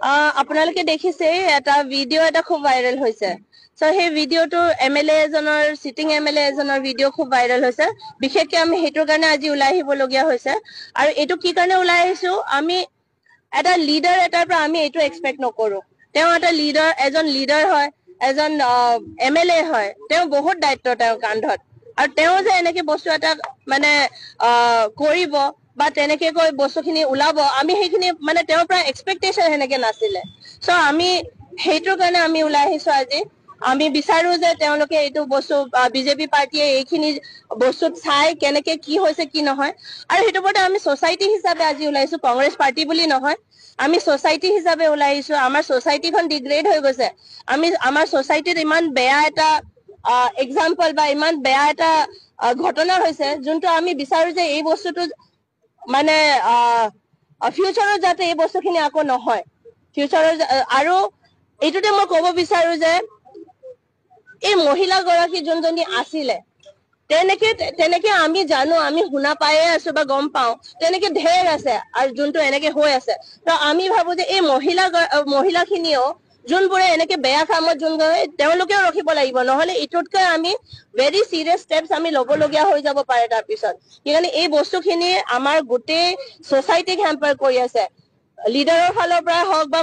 আপোনালোকে দেখিছে এটা ভিডিঅ' এটা খুব ভাইৰেল হৈছে সো সেই ভিডিঅ'টো এমএলএ এজনৰ সিটিং এমএলএ এজনৰ ভিডিঅ' খুব ভাইৰেল হৈছে বিশেষকৈ আমি হেতুৰ কাৰণে আজি ওলাই আহিবলগীয়া হৈছে আৰু এটো কি কাৰণে ওলাই আহিছো আমি এটা লিডাৰ এটাৰ পৰা আমি এটো এক্সপেক্ট নকৰো তেওঁ এটা লিডাৰ এজন লিডাৰ হয় এজন এমএলএ হয় তেওঁ বহুত দায়িত্ব তেওঁৰ কান্ধত আৰু তেওঁ যে এনেকে বস্তু এটা মানে কৰিব বা তেনেকে কৈ বস্তুখিনি ওলাব আমি সেইখিনি মানে তেওঁৰ পৰা এক্সপেক্টেশন হেনেকে নাছিলে সো আমি হেইটোৰ কাৰণে আমি ওলাই আহিছো আজি আমি বিচাৰো যে তেওঁলোকে এইটো বস্তু বিজেপি পাৰ্টিয়ে এইখিনি বস্তুত চাই কেনেকে কি হৈছে কি নহয় আৰু হেইটো পৰতে আমি সোসাইটি হিচাপে আজি ওলাইছো কংগ্ৰেছ পাৰ্টি বুলি নহয় আমি সোসাইটি হিচাপে ওলাইছো আমাৰ সোসাইটিখন ডিগ্ৰেড হৈ গৈছে আমি আমাৰ সোসাইটিত ইমান বেয়া এটা এক্সাম্পল বা ইমান বেয়া এটা ঘটনা হৈছে যোনটো আমি বিচাৰো যে এই বস্তুটো মানে ফিউচাৰত যাতে এই বস্তুখিনি আকৌ নহয় ফিউচাৰত আৰু এইটোতে মই ক'ব বিচাৰো যে এই মহিলা গৰাকী যোনজনী আছিলে তেনেকে আমি জানো আমি শুনা পায়ে আছো বা গম পাও তেনেকে ঢেৰ আছে আৰু যোনটো এনেকে হৈ আছে তো আমি ভাবো যে এই মহিলাখিনিও যোনবোৰে এনেকে বেয়া কামত যোন গৈ তেওঁলোকেও ৰখিব লাগিব নহলে ইটোতকৈ আমি ভেৰি সিৰিয়াস স্টেপস আমি ল'বলগীয়া হৈ যাব পাৰে তাৰ পিছত কিয়নো এই বস্তুখিনি আমাৰ গোটেই সোসাইটিক হেম্পাৰ কৰি আছে লিডাৰৰ ফালৰ পৰা হওক বা